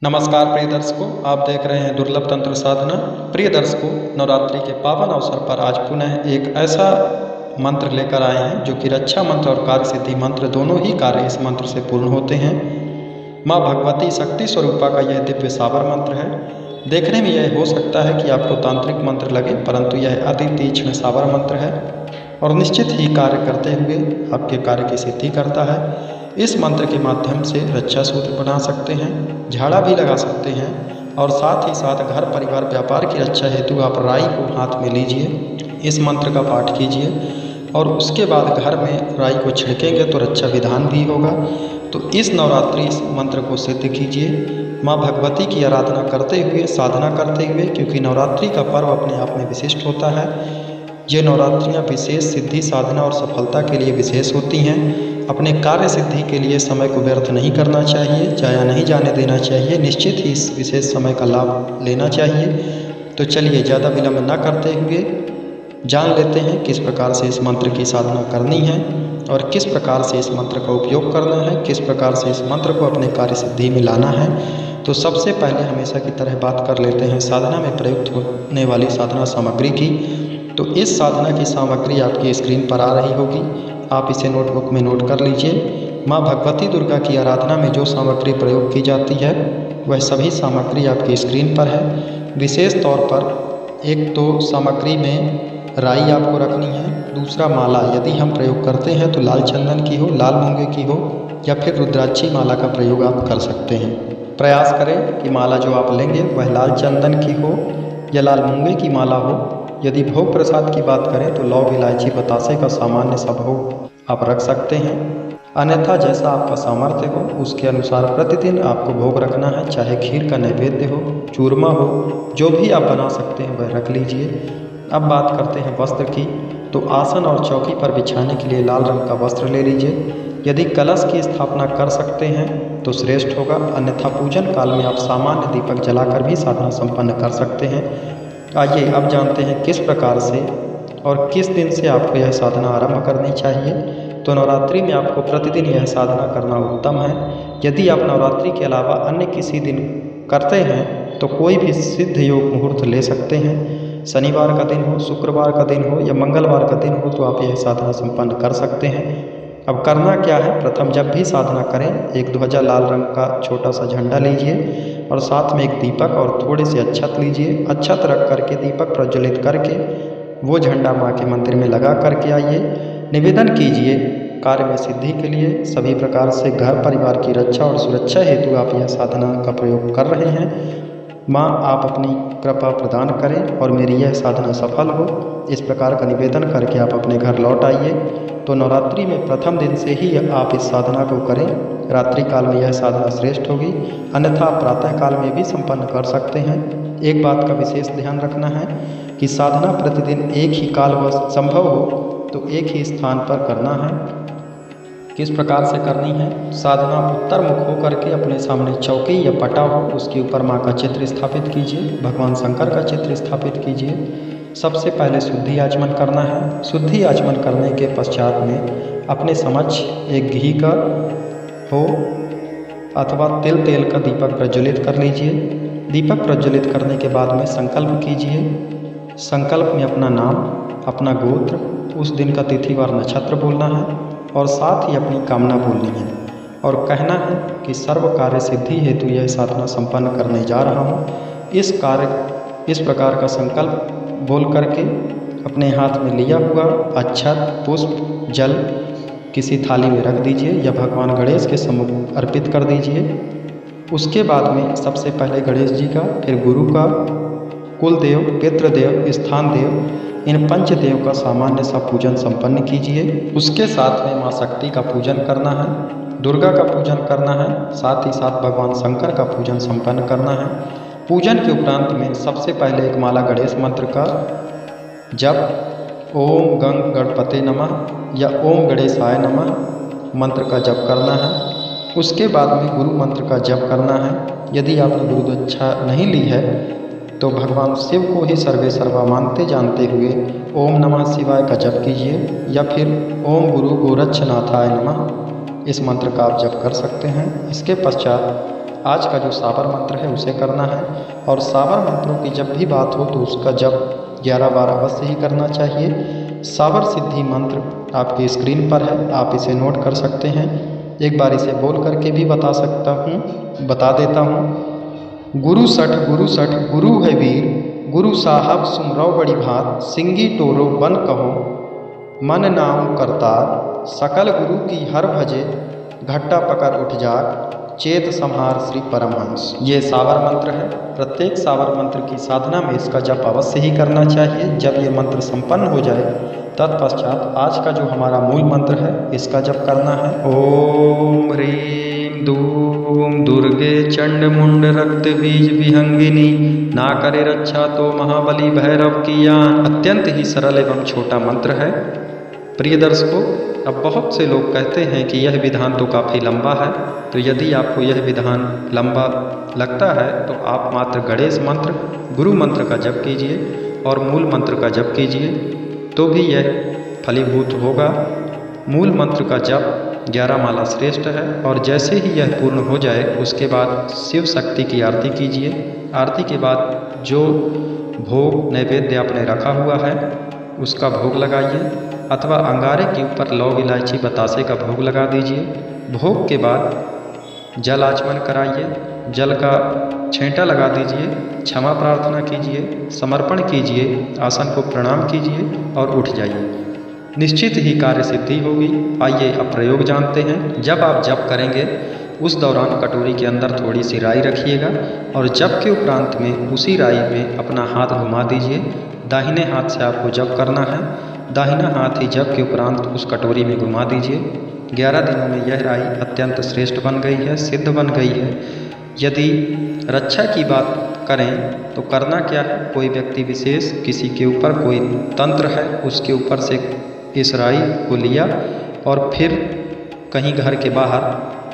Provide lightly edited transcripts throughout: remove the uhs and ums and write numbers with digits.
नमस्कार प्रिय दर्शकों, आप देख रहे हैं दुर्लभ तंत्र साधना। प्रिय दर्शकों, नवरात्रि के पावन अवसर पर आज पुनः एक ऐसा मंत्र लेकर आए हैं जो कि रक्षा मंत्र और कार्य सिद्धि मंत्र दोनों ही कार्य इस मंत्र से पूर्ण होते हैं। माँ भगवती शक्ति स्वरूपा का यह दिव्य सावर मंत्र है। देखने में यह हो सकता है कि आपको तांत्रिक मंत्र लगे, परंतु यह अति तीक्ष्ण सावर मंत्र है और निश्चित ही कार्य करते हुए आपके कार्य की सिद्धि करता है। इस मंत्र के माध्यम से रक्षा सूत्र बना सकते हैं, झाड़ा भी लगा सकते हैं और साथ ही साथ घर परिवार व्यापार की रक्षा हेतु आप राई को हाथ में लीजिए, इस मंत्र का पाठ कीजिए और उसके बाद घर में राई को छिड़केंगे तो रक्षा विधान भी होगा। तो इस नवरात्रि इस मंत्र को सिद्ध कीजिए, माँ भगवती की आराधना करते हुए, साधना करते हुए, क्योंकि नवरात्रि का पर्व अपने आप में विशिष्ट होता है। ये नवरात्रियाँ विशेष सिद्धि, साधना और सफलता के लिए विशेष होती हैं। अपने कार्य सिद्धि के लिए समय को व्यर्थ नहीं करना चाहिए, जाया नहीं जाने देना चाहिए, निश्चित ही इस विशेष समय का लाभ लेना चाहिए। तो चलिए ज़्यादा विलंब न करते हुए जान लेते हैं किस प्रकार से इस मंत्र की साधना करनी है और किस प्रकार से इस मंत्र का उपयोग करना है, किस प्रकार से इस मंत्र को अपने कार्य सिद्धि में लाना है। तो सबसे पहले हमेशा की तरह बात कर लेते हैं साधना में प्रयुक्त होने वाली साधना सामग्री की। तो इस साधना की सामग्री आपकी स्क्रीन पर आ रही होगी, आप इसे नोटबुक में नोट कर लीजिए। माँ भगवती दुर्गा की आराधना में जो सामग्री प्रयोग की जाती है वह सभी सामग्री आपकी स्क्रीन पर है। विशेष तौर पर एक तो सामग्री में राई आपको रखनी है, दूसरा माला यदि हम प्रयोग करते हैं तो लाल चंदन की हो, लाल मूंगे की हो या फिर रुद्राक्षी माला का प्रयोग आप कर सकते हैं। प्रयास करें कि माला जो आप लेंगे वह लाल चंदन की हो या लाल मूंगे की माला हो। यदि भोग प्रसाद की बात करें तो लौंग, इलायची, बतासे का सामान्य सा भोग आप रख सकते हैं। अन्यथा जैसा आपका सामर्थ्य हो उसके अनुसार प्रतिदिन आपको भोग रखना है, चाहे खीर का नैवेद्य हो, चूरमा हो, जो भी आप बना सकते हैं वह रख लीजिए। अब बात करते हैं वस्त्र की। तो आसन और चौकी पर बिछाने के लिए लाल रंग का वस्त्र ले लीजिए। यदि कलश की स्थापना कर सकते हैं तो श्रेष्ठ होगा, अन्यथा पूजन काल में आप सामान्य दीपक जलाकर भी साधना संपन्न कर सकते हैं। आइए अब जानते हैं किस प्रकार से और किस दिन से आपको यह साधना आरंभ करनी चाहिए। तो नवरात्रि में आपको प्रतिदिन यह साधना करना उत्तम है। यदि आप नवरात्रि के अलावा अन्य किसी दिन करते हैं तो कोई भी सिद्ध योग मुहूर्त ले सकते हैं। शनिवार का दिन हो, शुक्रवार का दिन हो या मंगलवार का दिन हो तो आप यह साधना संपन्न कर सकते हैं। अब करना क्या है, प्रथम जब भी साधना करें एक ध्वजा लाल रंग का छोटा सा झंडा लीजिए और साथ में एक दीपक और थोड़े से अक्षत लीजिए। अक्षत रख करके दीपक प्रज्वलित करके वो झंडा माँ के मंदिर में लगा करके आइए। निवेदन कीजिए कार्य में सिद्धि के लिए सभी प्रकार से घर परिवार की रक्षा और सुरक्षा हेतु आप यह साधना का प्रयोग कर रहे हैं। माँ आप अपनी कृपा प्रदान करें और मेरी यह साधना सफल हो, इस प्रकार का निवेदन करके आप अपने घर लौट आइए। तो नवरात्रि में प्रथम दिन से ही आप इस साधना को करें। रात्रि काल में यह साधना श्रेष्ठ होगी, अन्यथा आप प्रातः काल में भी संपन्न कर सकते हैं। एक बात का विशेष ध्यान रखना है कि साधना प्रतिदिन एक ही काल व संभव हो तो एक ही स्थान पर करना है। किस प्रकार से करनी है, साधना उत्तर मुख होकर के अपने सामने चौकी या पटा हो उसके ऊपर माँ का चित्र स्थापित कीजिए, भगवान शंकर का चित्र स्थापित कीजिए। सबसे पहले शुद्धि आचमन करना है। शुद्धि आचमन करने के पश्चात में अपने समक्ष एक घी का हो अथवा तेल का दीपक प्रज्वलित कर लीजिए। दीपक प्रज्वलित करने के बाद में संकल्प कीजिए। संकल्प में अपना नाम, अपना गोत्र, उस दिन का तिथिवार नक्षत्र बोलना है और साथ ही अपनी कामना बोलनी है और कहना है कि सर्व कार्य सिद्धि हेतु यह साधना संपन्न करने जा रहा हूँ। इस प्रकार का संकल्प बोल करके अपने हाथ में लिया हुआ अक्षत, पुष्प, जल किसी थाली में रख दीजिए या भगवान गणेश के सम्मुख अर्पित कर दीजिए। उसके बाद में सबसे पहले गणेश जी का, फिर गुरु का, कुल देव, पितृदेव, स्थान देव, इन पंचदेव का सामान्य सा पूजन संपन्न कीजिए। उसके साथ में माँ शक्ति का पूजन करना है, दुर्गा का पूजन करना है, साथ ही साथ भगवान शंकर का पूजन संपन्न करना है। पूजन के उपरांत में सबसे पहले एक माला गणेश मंत्र का जप, ओम गंग गणपते नमः या ओम गणेशाय नमः मंत्र का जप करना है। उसके बाद में गुरु मंत्र का जप करना है। यदि आपने गुरु दीक्षा नहीं ली है तो भगवान शिव को ही सर्वे सर्वा मानते जानते हुए ओम नमः शिवाय का जप कीजिए या फिर ओम गुरु गोरक्षनाथाय नमः इस मंत्र का आप जप कर सकते हैं। इसके पश्चात आज का जो साबर मंत्र है उसे करना है। और साबर मंत्रों की जब भी बात हो तो उसका जप 11-12 अवश्य ही करना चाहिए। साबर सिद्धि मंत्र आपकी स्क्रीन पर है, आप इसे नोट कर सकते हैं। एक बार इसे बोल करके भी बता देता हूँ। गुरु सठ गुरु है वीर, गुरु साहब सुमरौ बड़ी भात, सिंगी टोरो बन कहो मन नाम करतार, सकल गुरु की हर भजे, घट्टा पकड़ उठ जाग, चेत संहार श्री परमहंस। ये साबर मंत्र है। प्रत्येक साबर मंत्र की साधना में इसका जप अवश्य ही करना चाहिए। जब ये मंत्र संपन्न हो जाए तत्पश्चात आज का जो हमारा मूल मंत्र है इसका जप करना है। ओम ह्रीं दूम दुर्गे चंड मुंड रक्त बीज विहंगिनी, ना करे रक्षा तो महाबली भैरव की यान। अत्यंत ही सरल एवं छोटा मंत्र है। प्रिय दर्शकों, अब बहुत से लोग कहते हैं कि यह विधान तो काफ़ी लंबा है, तो यदि आपको यह विधान लंबा लगता है तो आप मात्र गणेश मंत्र, गुरु मंत्र का जप कीजिए और मूल मंत्र का जप कीजिए तो भी यह फलीभूत होगा। मूल मंत्र का जप 11 माला श्रेष्ठ है और जैसे ही यह पूर्ण हो जाए उसके बाद शिव शक्ति की आरती कीजिए। आरती के बाद जो भोग नैवेद्य आपने रखा हुआ है उसका भोग लगाइए अथवा अंगारे के ऊपर लौंग इलायची बतासे का भोग लगा दीजिए। भोग के बाद जल आचमन कराइए, जल का छेंटा लगा दीजिए, क्षमा प्रार्थना कीजिए, समर्पण कीजिए, आसन को प्रणाम कीजिए और उठ जाइए। निश्चित ही कार्य सिद्धि होगी। आइए अब प्रयोग जानते हैं। जब आप जप करेंगे उस दौरान कटोरी के अंदर थोड़ी सी राई रखिएगा और जप के उपरांत में उसी राई में अपना हाथ घुमा दीजिए। दाहिने हाथ से आपको जप करना है। दाहिना हाथ ही जप के उपरांत उस कटोरी में घुमा दीजिए। 11 दिनों में यह राई अत्यंत श्रेष्ठ बन गई है, सिद्ध बन गई है। यदि रक्षा की बात करें तो करना क्या है, कोई व्यक्ति विशेष किसी के ऊपर कोई तंत्र है उसके ऊपर से इस राई को लिया और फिर कहीं घर के बाहर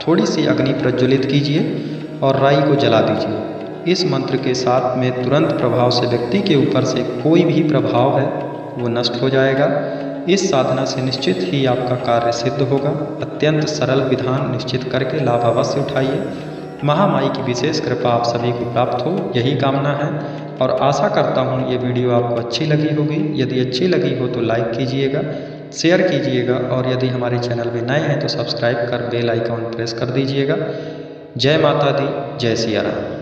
थोड़ी सी अग्नि प्रज्वलित कीजिए और राई को जला दीजिए। इस मंत्र के साथ में तुरंत प्रभाव से व्यक्ति के ऊपर से कोई भी प्रभाव है वो नष्ट हो जाएगा। इस साधना से निश्चित ही आपका कार्य सिद्ध होगा। अत्यंत सरल विधान निश्चित करके लाभ अवश्य उठाइए। महामाई की विशेष कृपा आप सभी को प्राप्त हो, यही कामना है और आशा करता हूँ ये वीडियो आपको अच्छी लगी होगी। यदि अच्छी लगी हो तो लाइक कीजिएगा, शेयर कीजिएगा और यदि हमारे चैनल में नए हैं तो सब्सक्राइब कर बेल आइकॉन प्रेस कर दीजिएगा। जय माता दी, जय सिया राम।